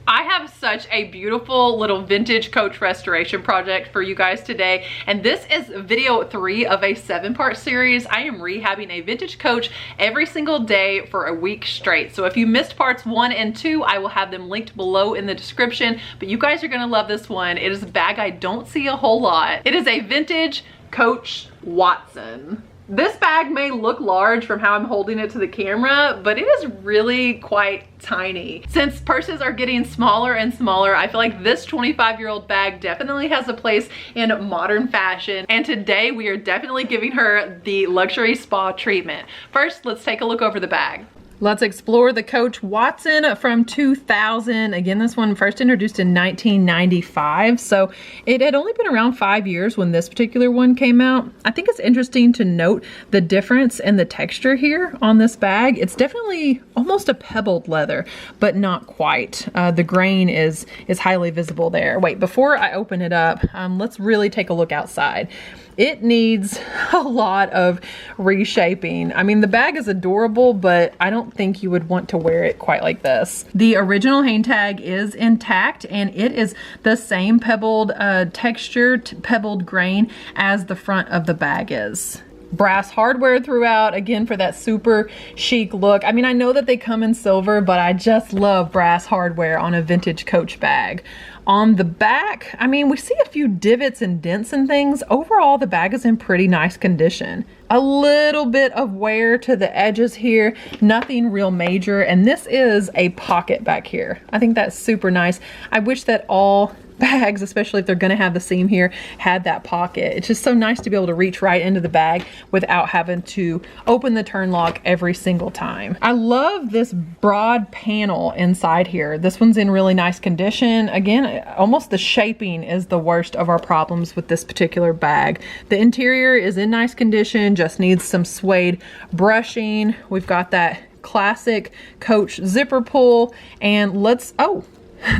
I have such a beautiful little vintage coach restoration project for you guys today, and this is video 3 of a 7-part series. I am rehabbing a vintage coach every single day for a week straight. So if you missed parts 1 and 2, I will have them linked below in the description, but you guys are gonna love this one. It is a bag I don't see a whole lot. It is a vintage Coach Watson. This bag may look large from how I'm holding it to the camera, but it is really quite tiny. Since purses are getting smaller and smaller, I feel like this 25-year-old bag definitely has a place in modern fashion. And today we are definitely giving her the luxury spa treatment. First, let's take a look over the bag. Let's explore the Coach Watson from 2000. Again, this one first introduced in 1995. So it had only been around 5 years when this particular one came out. I think it's interesting to note the difference in the texture here on this bag. It's definitely almost a pebbled leather, but not quite. The grain is highly visible there. Wait, before I open it up, let's really take a look outside. It needs a lot of reshaping. I mean, the bag is adorable, but I don't think you would want to wear it quite like this. The original hangtag is intact, and it is the same pebbled texture, pebbled grain as the front of the bag is. Brass hardware throughout, again, for that super chic look. I mean, I know that they come in silver, but I just love brass hardware on a vintage Coach bag. On the back, I mean, we see a few divots and dents and things. Overall, the bag is in pretty nice condition. A little bit of wear to the edges here, nothing real major. And this is a pocket back here. I think that's super nice. I wish that all bags, especially if they're gonna have the seam here, had that pocket. It's just so nice to be able to reach right into the bag without having to open the turn lock every single time. I love this broad panel inside here. This one's in really nice condition. Again, almost the shaping is the worst of our problems with this particular bag. The interior is in nice condition, just needs some suede brushing. We've got that classic Coach zipper pull, and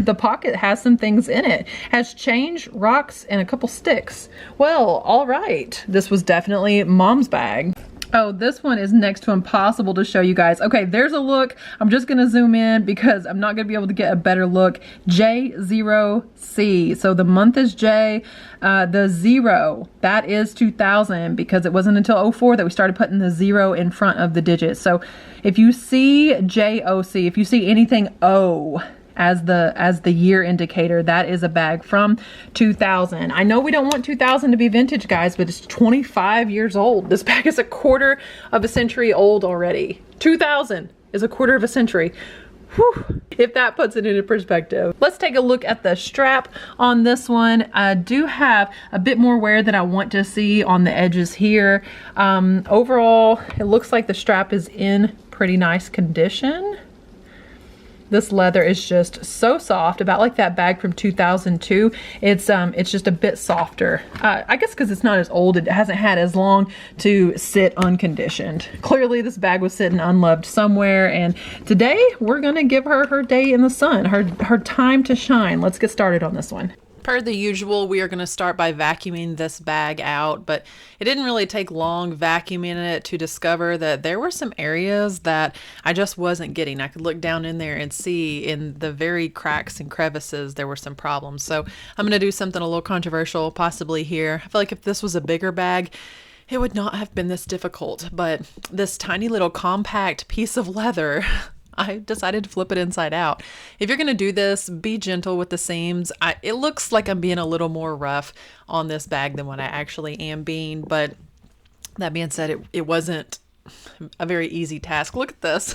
the pocket has some things in it. Has change, rocks, and a couple sticks. Well, all right. This was definitely mom's bag. Oh, this one is next to impossible to show you guys. Okay, there's a look. I'm just gonna zoom in because I'm not gonna be able to get a better look. J0C. So the month is J. The 0, that is 2000, because it wasn't until 04 that we started putting the 0 in front of the digits. So if you see JOC, if you see anything O as the year indicator, that is a bag from 2000. I know we don't want 2000 to be vintage, guys, but it's 25 years old. This bag is a quarter of a century old already. 2000 is a quarter of a century. Whew, if that puts it into perspective. Let's take a look at the strap on this one. I do have a bit more wear that I want to see on the edges here. Overall, it looks like the strap is in pretty nice condition. This leather is just so soft, about like that bag from 2002. It's just a bit softer. I guess because it's not as old, it hasn't had as long to sit unconditioned. Clearly this bag was sitting unloved somewhere, and today we're gonna give her her day in the sun, her time to shine. Let's get started on this one. Per the usual, we are going to start by vacuuming this bag out, but it didn't really take long vacuuming it to discover that there were some areas that I just wasn't getting. I could look down in there and see in the very cracks and crevices there were some problems. So I'm going to do something a little controversial possibly here. I feel like if this was a bigger bag, it would not have been this difficult, but this tiny little compact piece of leather, I decided to flip it inside out. If you're going to do this, be gentle with the seams. It looks like I'm being a little more rough on this bag than what I actually am being, but that being said, it wasn't a very easy task. Look at this.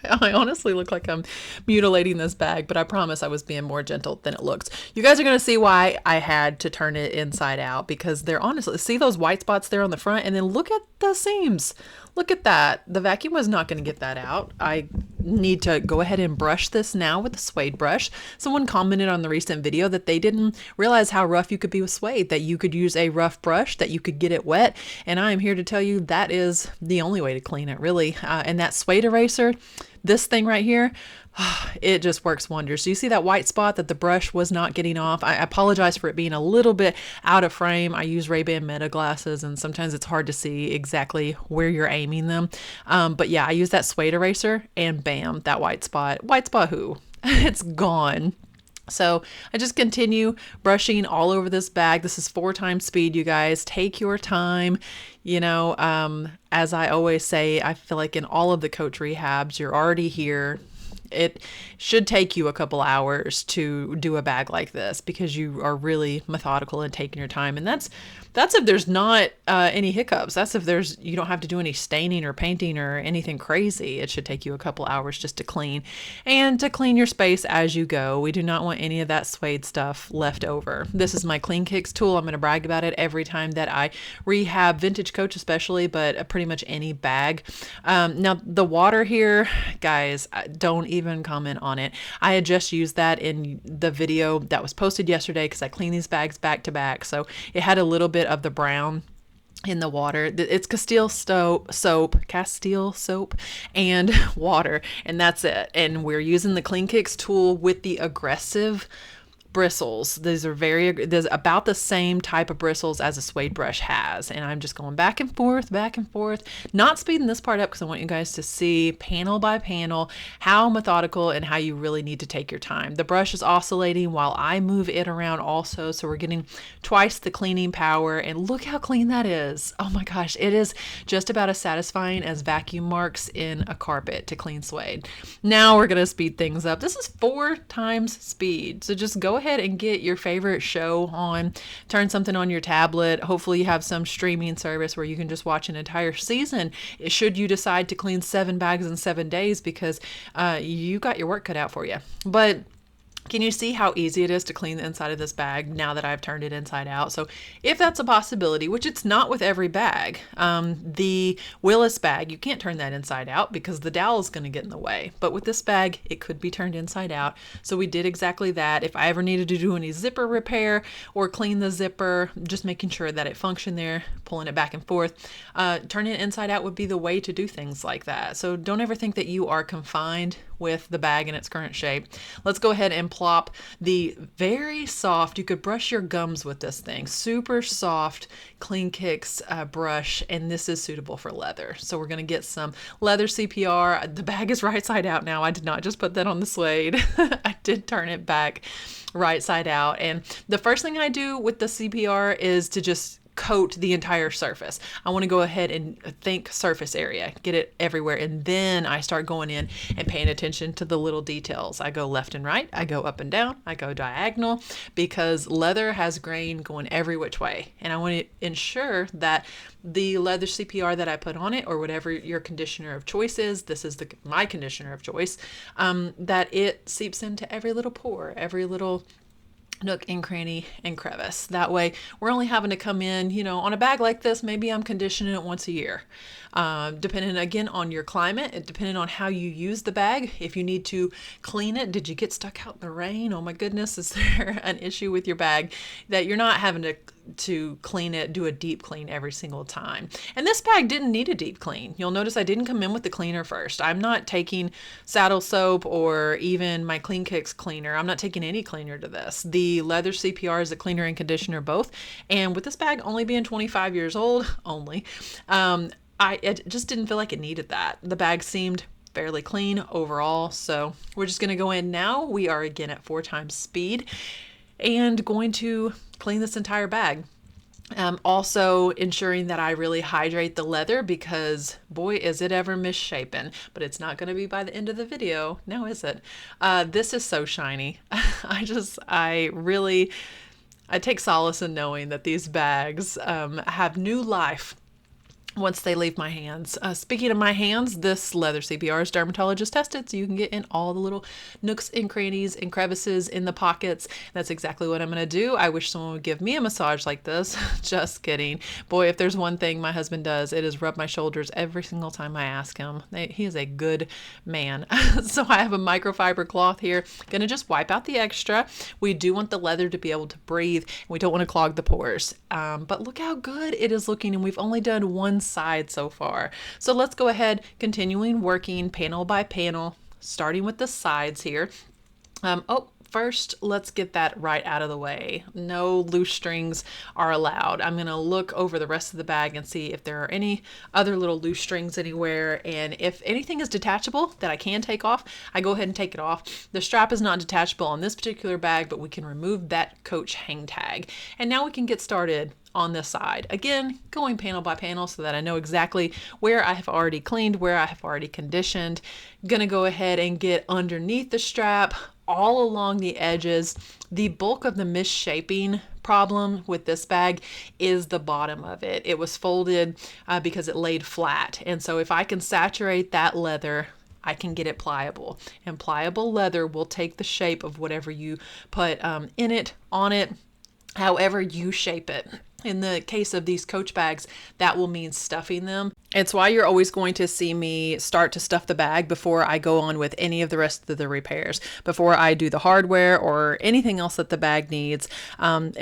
I honestly look like I'm mutilating this bag, but I promise I was being more gentle than it looks. You guys are going to see why I had to turn it inside out, because they're honestly, see those white spots there on the front, and then look at the seams. Look at that. The vacuum was not going to get that out. I need to go ahead and brush this now with a suede brush. Someone commented on the recent video that they didn't realize how rough you could be with suede, that you could use a rough brush, that you could get it wet. And I am here to tell you that is the only way to clean it, really. And that suede eraser, this thing right here, it just works wonders. So you see that white spot that the brush was not getting off? I apologize for it being a little bit out of frame. I use Ray-Ban Meta glasses, and sometimes it's hard to see exactly where you're aiming them. But yeah, I use that suede eraser, and bam, that white spot. White spot who? It's gone. So I just continue brushing all over this bag. This is 4 times speed, you guys. Take your time. As I always say, I feel like in all of the coach rehabs, you're already here. It should take you a couple hours to do a bag like this because you are really methodical and taking your time. And that's if there's not any hiccups. That's if you don't have to do any staining or painting or anything crazy. It should take you a couple hours just to clean and to clean your space as you go. We do not want any of that suede stuff left over. This is my Clean Kicks tool. I'm going to brag about it every time that I rehab vintage coach, especially, but pretty much any bag. Now the water here, guys, don't even comment on it. I had just used that in the video that was posted yesterday because I cleaned these bags back to back. So it had a little bit of the brown in the water. It's Castile soap and water, and that's it. And we're using the Clean Kicks tool with the aggressive bristles. There's about the same type of bristles as a suede brush has. And I'm just going back and forth, not speeding this part up because I want you guys to see panel by panel how methodical and how you really need to take your time. The brush is oscillating while I move it around also. So we're getting twice the cleaning power, and look how clean that is. Oh my gosh. It is just about as satisfying as vacuum marks in a carpet to clean suede. Now we're going to speed things up. This is 4 times speed. So just go ahead and get your favorite show on, turn something on your tablet. Hopefully you have some streaming service where you can just watch an entire season should you decide to clean 7 bags in 7 days, because you got your work cut out for you. But can you see how easy it is to clean the inside of this bag now that I've turned it inside out? So if that's a possibility, which it's not with every bag, the Willis bag, you can't turn that inside out because the dowel is going to get in the way. But with this bag, it could be turned inside out. So we did exactly that. If I ever needed to do any zipper repair or clean the zipper, just making sure that it functioned there, pulling it back and forth, turning it inside out would be the way to do things like that. So don't ever think that you are confined with the bag in its current shape. Let's go ahead and plop the very soft, you could brush your gums with this thing, super soft Clean Kicks brush, and this is suitable for leather. So we're going to get some leather CPR. The bag is right side out now. I did not just put that on the suede. I did turn it back right side out. And the first thing I do with the CPR is to just coat the entire surface. I want to go ahead and think surface area, get it everywhere. And then I start going in and paying attention to the little details. I go left and right, I go up and down, I go diagonal, because leather has grain going every which way. And I want to ensure that the leather CPR that I put on it, or whatever your conditioner of choice is, this is my conditioner of choice, that it seeps into every little pore, every little nook and cranny and crevice. That way we're only having to come in, on a bag like this, maybe I'm conditioning it once a year. Depending again on your climate, depending on how you use the bag. If you need to clean it, did you get stuck out in the rain? Oh my goodness, is there an issue with your bag that you're not having to clean it, do a deep clean every single time? And this bag didn't need a deep clean. You'll notice I didn't come in with the cleaner first. I'm not taking saddle soap or even my Clean Kicks cleaner. I'm not taking any cleaner to this. The leather CPR is a cleaner and conditioner both. And with this bag only being 25 years old, it just didn't feel like it needed that. The bag seemed fairly clean overall. So we're just going to go in now. We are again at 4 times speed and going to clean this entire bag. Also ensuring that I really hydrate the leather, because boy, is it ever misshapen, but it's not going to be by the end of the video. Now, is it? This is so shiny. I take solace in knowing that these bags have new life once they leave my hands. Speaking of my hands, this leather CPR is dermatologist tested, so you can get in all the little nooks and crannies and crevices in the pockets. That's exactly what I'm going to do. I wish someone would give me a massage like this. Just kidding. Boy, if there's one thing my husband does, it is rub my shoulders every single time I ask him. He is a good man. So I have a microfiber cloth here. Going to just wipe out the extra. We do want the leather to be able to breathe. We don't want to clog the pores. But look how good it is looking, and we've only done one side so far. So let's go ahead, continuing working panel by panel, starting with the sides here. First, let's get that right out of the way. No loose strings are allowed. I'm gonna look over the rest of the bag and see if there are any other little loose strings anywhere. And if anything is detachable that I can take off, I go ahead and take it off. The strap is not detachable on this particular bag, but we can remove that Coach hang tag. And now we can get started on this side. Again, going panel by panel so that I know exactly where I have already cleaned, where I have already conditioned. Gonna go ahead and get underneath the strap, all along the edges. The bulk of the misshaping problem with this bag is the bottom of it. It was folded because it laid flat. And so if I can saturate that leather, I can get it pliable. And pliable leather will take the shape of whatever you put in it, on it, however you shape it. In the case of these Coach bags, that will mean stuffing them. It's why you're always going to see me start to stuff the bag before I go on with any of the rest of the repairs, before I do the hardware or anything else that the bag needs,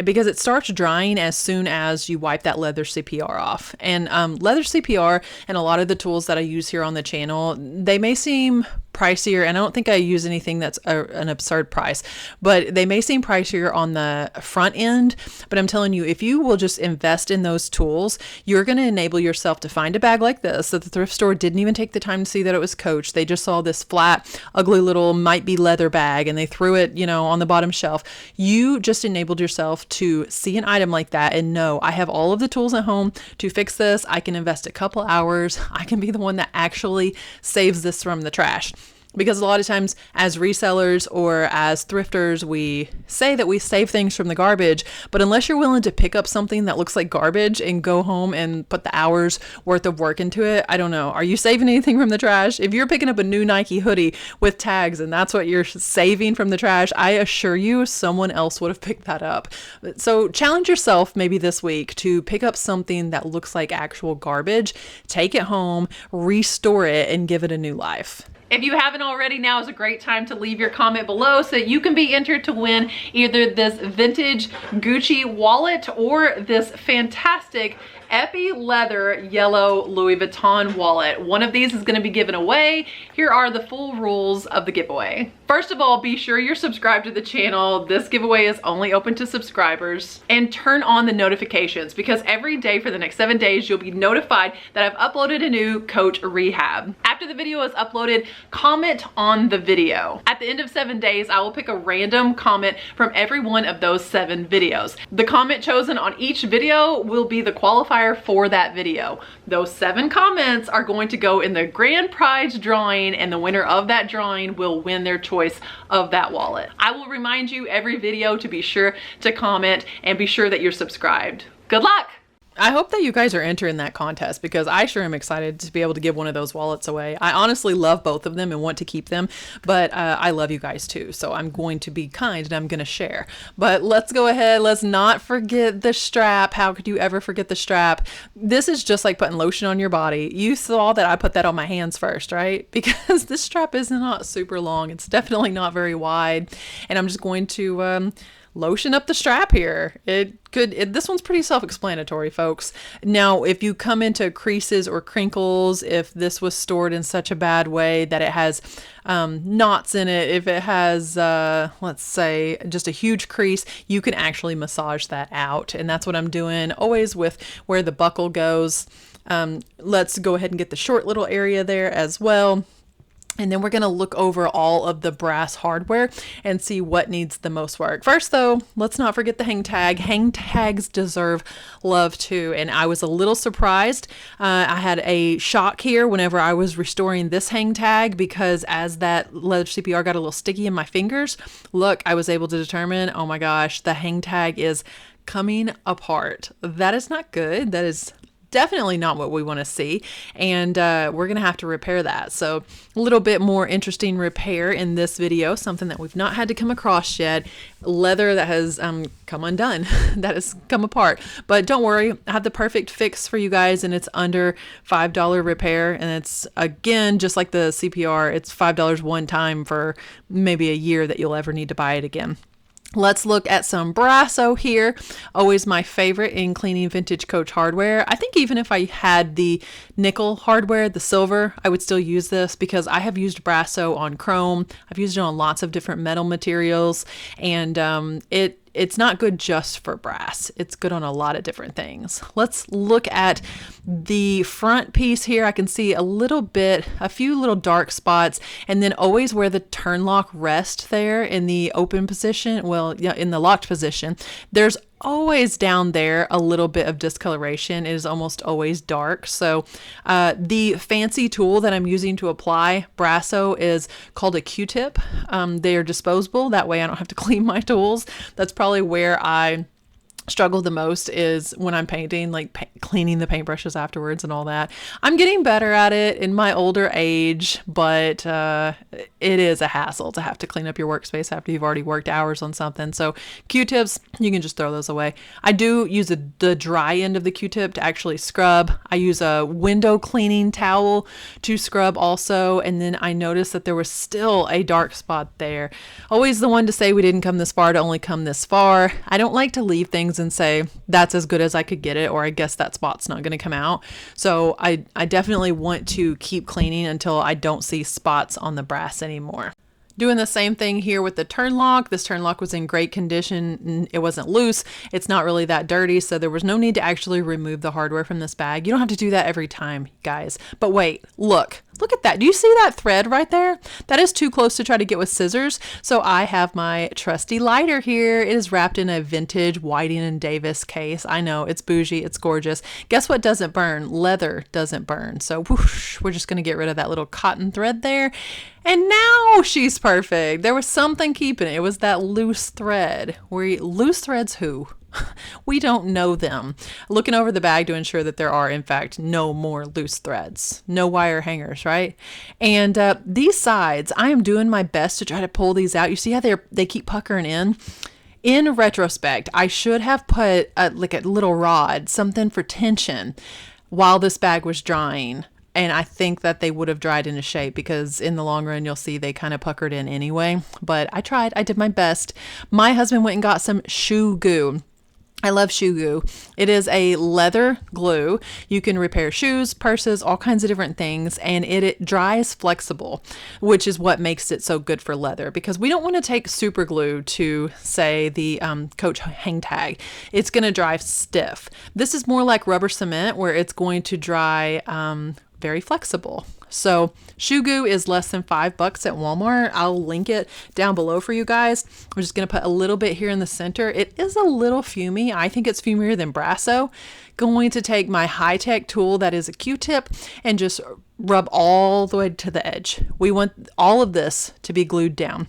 because it starts drying as soon as you wipe that leather CPR off. And leather CPR and a lot of the tools that I use here on the channel, they may seem pricier, and I don't think I use anything that's an absurd price, but they may seem pricier on the front end. But I'm telling you, if you will just invest in those tools, you're going to enable yourself to find a bag like this that the thrift store didn't even take the time to see that it was Coach. They just saw this flat, ugly little might be leather bag and they threw it, you know, on the bottom shelf. You just enabled yourself to see an item like that and know I have all of the tools at home to fix this. I can invest a couple hours. I can be the one that actually saves this from the trash. Because a lot of times as resellers or as thrifters, we say that we save things from the garbage, but unless you're willing to pick up something that looks like garbage and go home and put the hours worth of work into it, I don't know. Are you saving anything from the trash? If you're picking up a new Nike hoodie with tags and that's what you're saving from the trash, I assure you someone else would have picked that up. So challenge yourself maybe this week to pick up something that looks like actual garbage, take it home, restore it, and give it a new life. If you haven't already, now is a great time to leave your comment below so that you can be entered to win either this vintage Gucci wallet or this fantastic Epi leather yellow Louis Vuitton wallet. One of these is going to be given away. Here are the full rules of the giveaway. First of all, be sure you're subscribed to the channel. This giveaway is only open to subscribers. And turn on the notifications because every day for the next 7 days, you'll be notified that I've uploaded a new Coach rehab. After the video is uploaded, comment on the video. At the end of 7 days, I will pick a random comment from every one of those 7 videos. The comment chosen on each video will be the qualifier for that video. Those 7 comments are going to go in the grand prize drawing, and the winner of that drawing will win their choice of that wallet. I will remind you every video to be sure to comment and be sure that you're subscribed. Good luck! I hope that you guys are entering that contest because I sure am excited to be able to give one of those wallets away. I honestly love both of them and want to keep them, but I love you guys too. So I'm going to be kind and I'm going to share. But let's go ahead. Let's not forget the strap. How could you ever forget the strap? This is just like putting lotion on your body. You saw that I put that on my hands first, right? Because this strap is not super long. It's definitely not very wide. And I'm just going to lotion up the strap here. This one's pretty self-explanatory, folks. Now, if you come into creases or crinkles, if this was stored in such a bad way that it has knots in it, if it has, let's say, just a huge crease, you can actually massage that out. And that's what I'm doing always with where the buckle goes. Let's go ahead and get the short little area there as well. And then we're going to look over all of the brass hardware and see what needs the most work. First though, let's not forget the hang tag. Hang tags deserve love too. And I was a little surprised. I had a shock here whenever I was restoring this hang tag because as that leather CPR got a little sticky in my fingers, look, I was able to determine, oh my gosh, the hang tag is coming apart. That is not good. That is definitely not what we want to see, and we're gonna have to repair that. So a little bit more interesting repair in this video, something that we've not had to come across yet. Leather that has come undone, that has come apart, but don't worry, I have the perfect fix for you guys, and it's under $5 repair, and it's again just like the CPR, it's $5 one time for maybe a year that you'll ever need to buy it again. Let's look at some Brasso here. Always my favorite in cleaning vintage Coach hardware. I think even if I had the nickel hardware, the silver, I would still use this because I have used Brasso on chrome. I've used it on lots of different metal materials, and it's not good just for brass. It's good on a lot of different things. Let's look at the front piece here. I can see a few little dark spots, and then always where the turn lock rests there in the open position, well, yeah, in the locked position, there's always down there a little bit of discoloration. It is almost always dark. So the fancy tool that I'm using to apply Brasso is called a Q-tip. They are disposable. That way I don't have to clean my tools. That's probably where I struggle the most, is when I'm painting, like cleaning the paintbrushes afterwards and all that. I'm getting better at it in my older age, but it is a hassle to have to clean up your workspace after you've already worked hours on something. So Q-tips, you can just throw those away. I do use the dry end of the Q-tip to actually scrub. I use a window cleaning towel to scrub also, and then I noticed that there was still a dark spot there. Always the one to say we didn't come this far to only come this far. I don't like to leave things and say that's as good as I could get it, or I guess that spot's not going to come out. So I definitely want to keep cleaning until I don't see spots on the brass anymore. Doing the same thing here with the turn lock. This turn lock was in great condition. It wasn't loose. It's not really that dirty, so there was no need to actually remove the hardware from this bag. You don't have to do that every time, guys. But wait, look at that. Do you see that thread right there? That is too close to try to get with scissors. So I have my trusty lighter here. It is wrapped in a vintage Whiting & Davis case. I know, it's bougie, it's gorgeous. Guess what doesn't burn? Leather doesn't burn. So whoosh, we're just going to get rid of that little cotton thread there. And now she's perfect. There was something keeping it. It was that loose thread. Loose threads who? We don't know them. Looking over the bag to ensure that there are, in fact, no more loose threads. No wire hangers, right? And these sides, I am doing my best to try to pull these out. You see how they keep puckering in? In retrospect, I should have put like a little rod, something for tension, while this bag was drying. And I think that they would have dried into shape, because in the long run, you'll see they kind of puckered in anyway. But I tried. I did my best. My husband went and got some shoe goo. I love shoe goo. It is a leather glue. You can repair shoes, purses, all kinds of different things, and it dries flexible, which is what makes it so good for leather, because we don't want to take super glue to, say, the Coach hangtag. It's going to dry stiff. This is more like rubber cement, where it's going to dry very flexible. So shoe goo is less than $5 at Walmart. I'll link it down below for you guys. I'm just going to put a little bit here in the center. It is a little fumy. I think it's fumier than Brasso. Going to take my high-tech tool that is a Q-tip and just rub all the way to the edge. We want all of this to be glued down.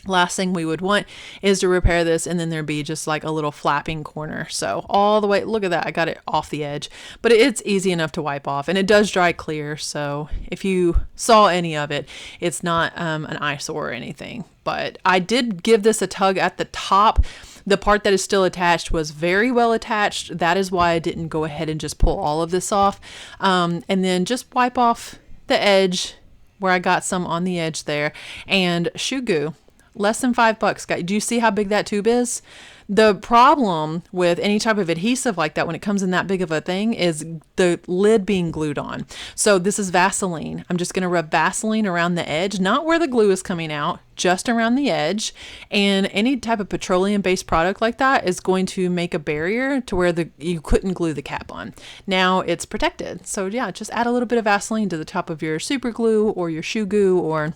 Last thing we would want is to repair this, and then there'd be just like a little flapping corner. So all the way, look at that, I got it off the edge, but it's easy enough to wipe off, and it does dry clear. So if you saw any of it, it's not an eyesore or anything. But I did give this a tug at the top. The part that is still attached was very well attached. That is why I didn't go ahead and just pull all of this off. And then just wipe off the edge where I got some on the edge there. And shoe goo. Less than $5, guys. Do you see how big that tube is? The problem with any type of adhesive like that when it comes in that big of a thing is the lid being glued on. So this is Vaseline. I'm just going to rub Vaseline around the edge, not where the glue is coming out, just around the edge. And any type of petroleum-based product like that is going to make a barrier to where you couldn't glue the cap on. Now it's protected. So yeah, just add a little bit of Vaseline to the top of your super glue or your shoe goo or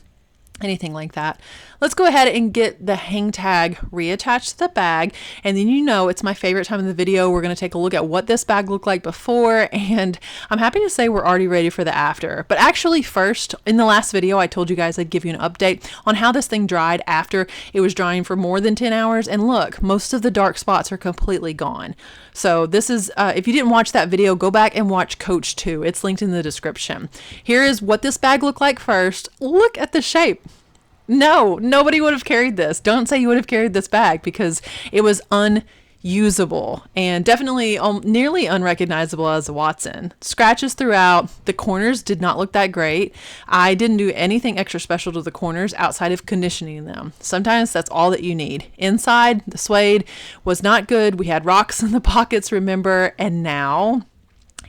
anything like that. Let's go ahead and get the hang tag reattached to the bag. And then, you know, it's my favorite time in the video. We're going to take a look at what this bag looked like before. And I'm happy to say we're already ready for the after. But actually first, in the last video, I told you guys I'd give you an update on how this thing dried after it was drying for more than 10 hours. And look, most of the dark spots are completely gone. So this is, if you didn't watch that video, go back and watch Coach 2. It's linked in the description. Here is what this bag looked like first. Look at the shape. No, nobody would have carried this. Don't say you would have carried this bag, because it was usable and definitely nearly unrecognizable as a Watson. Scratches throughout. The corners did not look that great. I didn't do anything extra special to the corners outside of conditioning them. Sometimes that's all that you need. Inside, the suede was not good. We had rocks in the pockets, remember, and now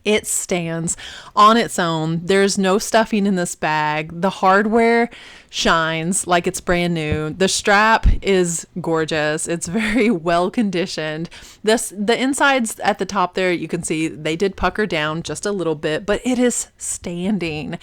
it stands on its own. There's no stuffing in this bag. The hardware shines like it's brand new. The strap is gorgeous. It's very well conditioned. The insides at the top there, you can see they did pucker down just a little bit, but it is standing.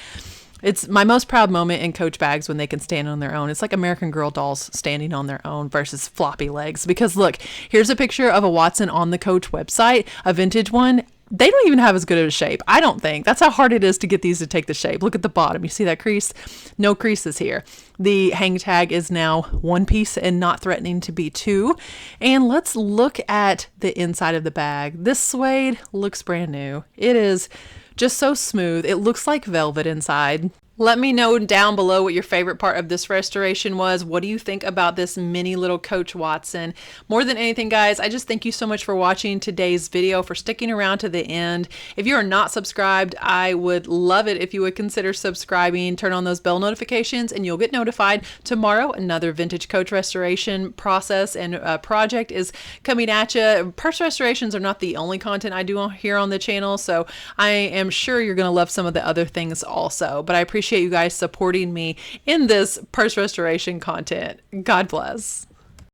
It's my most proud moment in Coach bags when they can stand on their own. It's like American Girl dolls standing on their own versus floppy legs. Because look, here's a picture of a Watson on the Coach website, a vintage one. They don't even have as good of a shape, I don't think. That's how hard it is to get these to take the shape. Look at the bottom. You see that crease? No creases here. The hang tag is now one piece and not threatening to be two. And let's look at the inside of the bag. This suede looks brand new. It is just so smooth. It looks like velvet inside. Let me know down below what your favorite part of this restoration was. What do you think about this mini little Coach Watson? More than anything, guys, I just thank you so much for watching today's video, for sticking around to the end. If you are not subscribed, I would love it if you would consider subscribing. Turn on those bell notifications and you'll get notified. Tomorrow, another vintage Coach restoration process and project is coming at you. Purse restorations are not the only content I do here on the channel, so I am sure you're going to love some of the other things also. But I appreciate you guys supporting me in this purse restoration content. God bless.